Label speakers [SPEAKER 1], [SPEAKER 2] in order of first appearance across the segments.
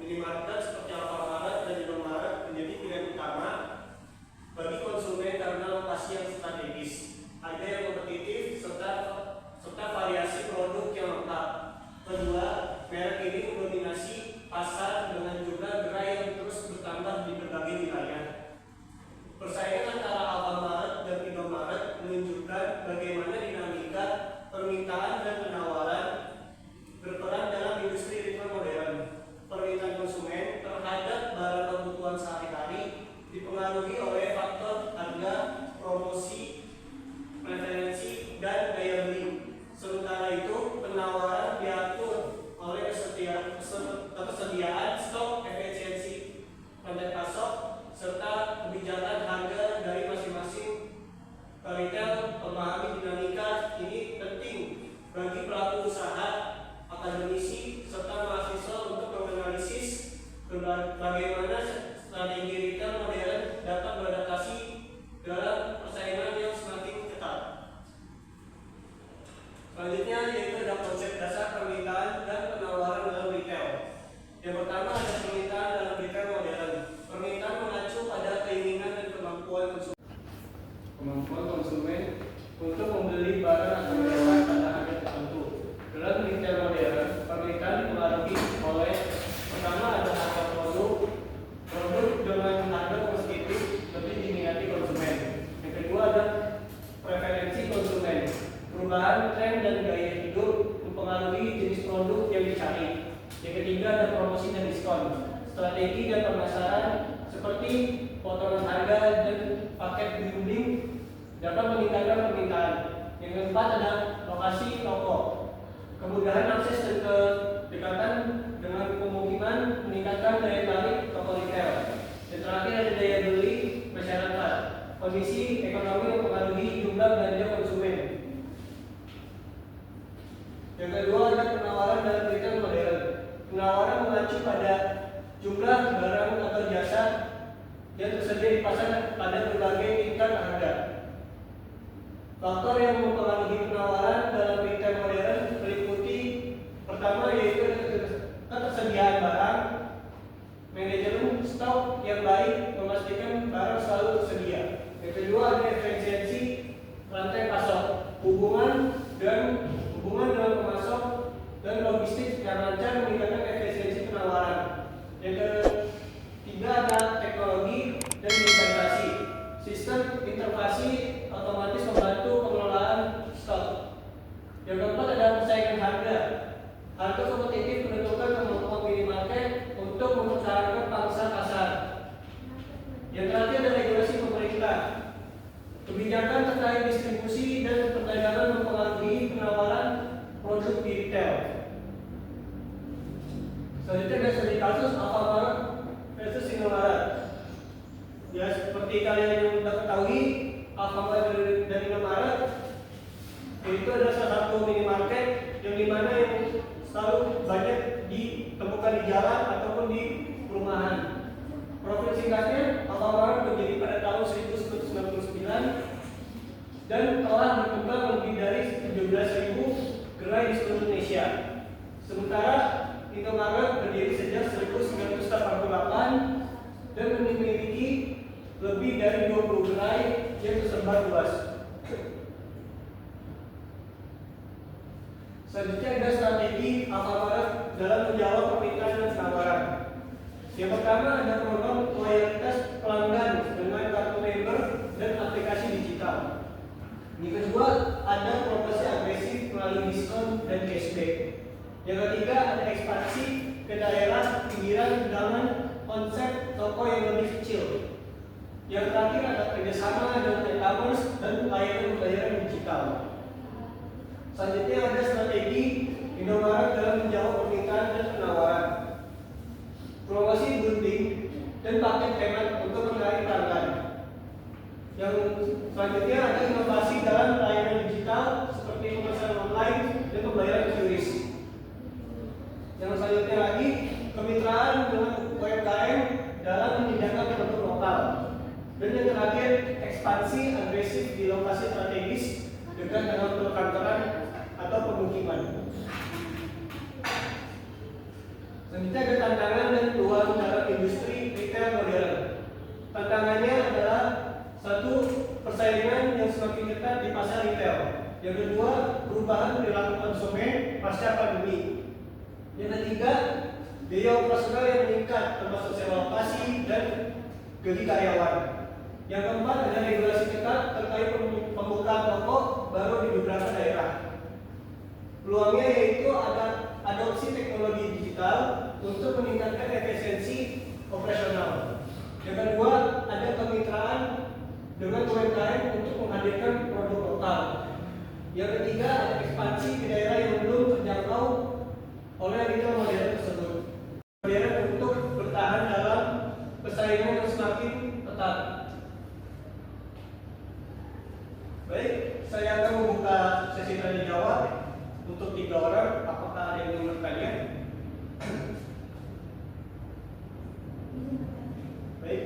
[SPEAKER 1] minimarket seperti Alfamart dan Indomaret menjadi pilihan utama bagi konsumen karena lokasi yang strategis, harga yang kompetitif, serta variasi produk yang lengkap. Kedua, merek ini mendominasi pasar dengan jumlah gerai yang terus bertambah di berbagai wilayah. Persaingan antara Alfamart dan Indomaret menunjukkan bagaimana dinamika permintaan dan penawaran berperan dalam industri retail modern. Permintaan konsumen terhadap barang kebutuhan sehari-hari dipengaruhi oleh faktor harga, promosi, preferensi, dan daya beli. Sementara itu, penawaran diatur oleh ketersediaan stok, efisiensi rantai pasok, serta kebijakan harga dari masing-masing retail. Memahami dinamika ini penting bagi pelaku usaha, akademisi, serta mahasiswa untuk menganalisis bagaimana strategi retail modern dapat beradaptasi dalam persaingan yang semakin ketat. Selanjutnya yaitu ada konsep dasar permintaan dan penawaran dalam retail. Yang pertama ada permintaan dalam retail modern. Permintaan mengacu pada keinginan dan kemampuan konsumen untuk membeli barang atau jasa pada harga tertentu. Dalam retail modern, permintaan dipengaruhi oleh pertama ada harga produk dengan harga kompetitif lebih diminati konsumen. Yang kedua ada preferensi konsumen. Perubahan tren dan gaya hidup mempengaruhi jenis produk yang dicari. Yang ketiga ada promosi dan diskon. Strategi dan pemasaran seperti potongan harga dan paket bundling dapat meningkatkan permintaan. Yang keempat ada lokasi toko. Kemudahan akses dan kedekatan dengan pemukiman meningkatkan daya tarik toko retail. Yang terakhir ada daya beli masyarakat. Kondisi ekonomi yang mempengaruhi jumlah belanja konsumen. Yang kedua ada penawaran dalam retail modern. Penawaran mengacu pada jumlah barang atau jasa yang tersedia di pasar pada berbagai tingkat harga. Faktor yang mempengaruhi penawaran dalam retail modern meliputi pertama yaitu ketersediaan barang, manajemen stok yang baik memastikan barang selalu tersedia. Yang kedua ada efisiensi rantai pasok, hubungan dengan pemasok dan logistik yang lancar meningkatkan efisiensi penawaran. Yang ketiga ada teknologi dan digitalisasi. Sistem interface otomatis membantu pengelolaan stok. Yang keempat ada persaingan harga. Harga kompetitif menentukan kemampuan minimarket untuk mempertahankan pangsa pasar. Yang terakhir ada regulasi pemerintah. Kebijakan terkait distribusi dan perdagangan mempengaruhi penawaran produk di retail. Selanjutnya ada studi kasus Alfamart versus Indomaret. Ya, seperti kalian yang sudah ketahui, Alfamart dan Indomaret itu adalah salah satu minimarket yang dimana yang selalu banyak ditemukan di jalan ataupun di perumahan. Profil singkatnya, Alfamart berdiri pada tahun 1999 dan telah berkembang lebih dari 17.000 gerai di seluruh Indonesia. Sementara Indomaret berdiri sejak 1988 dan memiliki lebih dari 20 gerai yang tersebar luas. Selanjutnya ada strategi Alfamart dalam menjawab permintaan dan penawaran. Yang pertama ada program loyalitas pelanggan dengan kartu member dan aplikasi digital. Yang kedua ada promosi agresif melalui diskon dan cashback. Yang ketiga ada ekspansi ke daerah pinggiran dengan konsep toko yang lebih kecil. Yang terakhir ada kerjasama dengan e-commerce dan layanan pembayaran digital. Selanjutnya ada strategi Indomaret dalam menjawab permintaan dan penawaran. Promosi bundling dan paket hemat untuk menarik pelanggan. Yang selanjutnya ada inovasi dalam layanan digital seperti pemesanan online dan pembayaran QRIS. Yang selanjutnya lagi kemitraan dengan UMKM dalam menyediakan produk lokal. Dan yang terakhir ekspansi agresif di lokasi strategis dekat dengan perkantoran atau pemukiman. Selanjutnya ada tantangan dan peluang dalam industri retail modern. Tantangannya adalah satu, persaingan yang semakin ketat di pasar retail. Yang kedua, perubahan perilaku konsumen pasca pandemi. Yang ketiga, biaya operasional yang meningkat termasuk sewa lokasi dan gaji karyawan. Yang keempat, ada regulasi ketat terkait pembukaan toko baru di beberapa daerah. Peluangnya yaitu ada adopsi teknologi digital untuk meningkatkan efisiensi operasional. Yang kedua, ada kemitraan dengan UMKM untuk menghadirkan produk lokal. Yang ketiga, ada ekspansi di daerah yang belum terjangkau oleh retail modern tersebut. Modern untuk bertahan dalam persaingan yang semakin ketat. Baik, saya akan membuka sesi tanya jawab untuk 3 orang. Apakah ada yang ingin bertanya? Baik.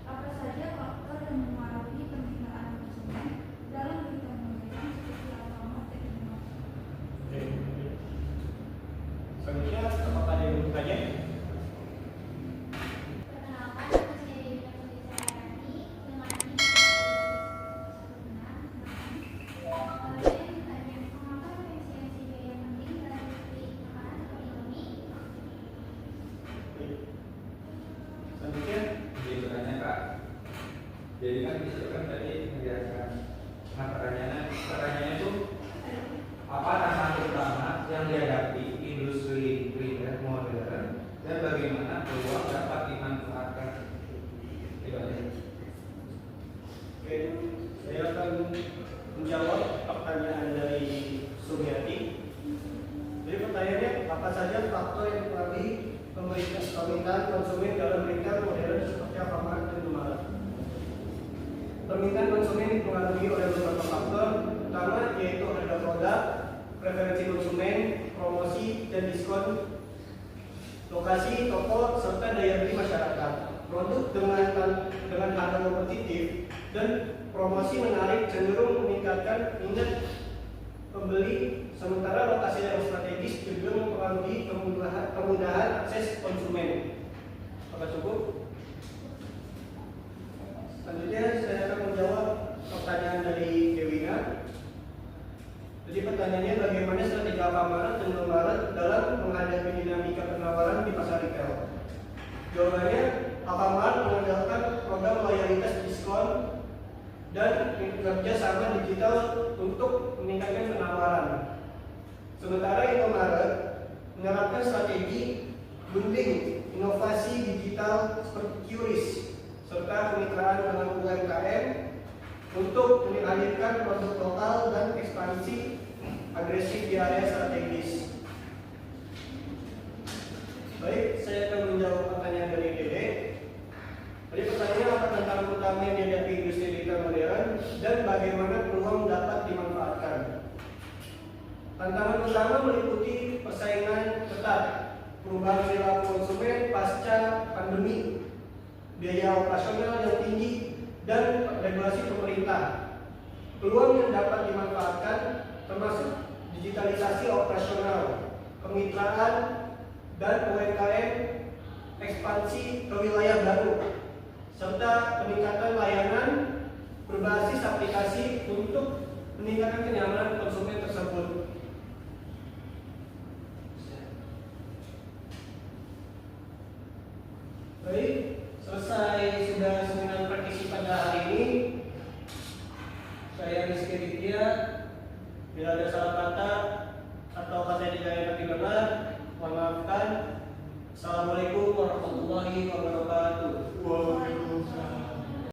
[SPEAKER 2] Apa saja faktor yang mempengaruhi permintaan konsumen dalam retail modern seperti Alfamart teknologi?
[SPEAKER 1] Selanjutnya, apakah ada yang bertanya?
[SPEAKER 3] Jadi kan bisa kan tadi menjelaskan. Nah pertanyaannya itu apa tantangan utama yang dihadapi industri retail modern dan bagaimana peluang dapat dimanfaatkan?
[SPEAKER 1] Oke, saya akan menjawab pertanyaan dari Sumiati. Jadi pertanyaannya, apa saja faktor yang mempengaruhi permintaan konsumen dalam retail modern seperti Alfamart dan Indomaret? Permintaan konsumen dipengaruhi oleh beberapa faktor, utama yaitu harga produk, preferensi konsumen, promosi dan diskon, lokasi toko, serta daya beli masyarakat. Produk dengan harga kompetitif dan promosi menarik cenderung meningkatkan minat pembeli, sementara lokasi yang strategis juga mempengaruhi kemudahan akses konsumen. Apakah cukup? Selanjutnya saya akan menjawab pertanyaan dari Dewina. Jadi pertanyaannya, bagaimana strategi Alfamart dan Indomaret dalam menghadapi dinamika penawaran di pasar retail? Jawabannya, Alfamart mengandalkan program loyalitas diskon dan kerja sama digital untuk meningkatkan penawaran. Sementara Indomaret menerapkan strategi bundling inovasi digital seperti QRIS serta kemitraan dengan UMKM untuk menghadirkan produk lokal dan ekspansi agresif di area strategis. Baik, saya akan menjawab pertanyaan dari Dede. Jadi pertanyaannya, apa tantangan utama yang dihadapi industri retail modern dan bagaimana peluang dapat dimanfaatkan? Tantangan utama meliputi persaingan ketat, perubahan perilaku konsumen pasca pandemi, biaya operasional yang tinggi, dan regulasi pemerintah. Peluang yang dapat dimanfaatkan termasuk digitalisasi operasional, kemitraan, dan UMKM, ekspansi ke wilayah baru, serta peningkatan layanan berbasis aplikasi untuk meningkatkan kenyamanan konsumen tersebut. Baik, selesai sudah seminar praktisi pada hari ini. Saya Rizky Ditya. Bila ada salah kata atau kata yang tidak benar, mohon maafkan. Assalamualaikum warahmatullahi wabarakatuh.
[SPEAKER 4] Waalaikumsalam.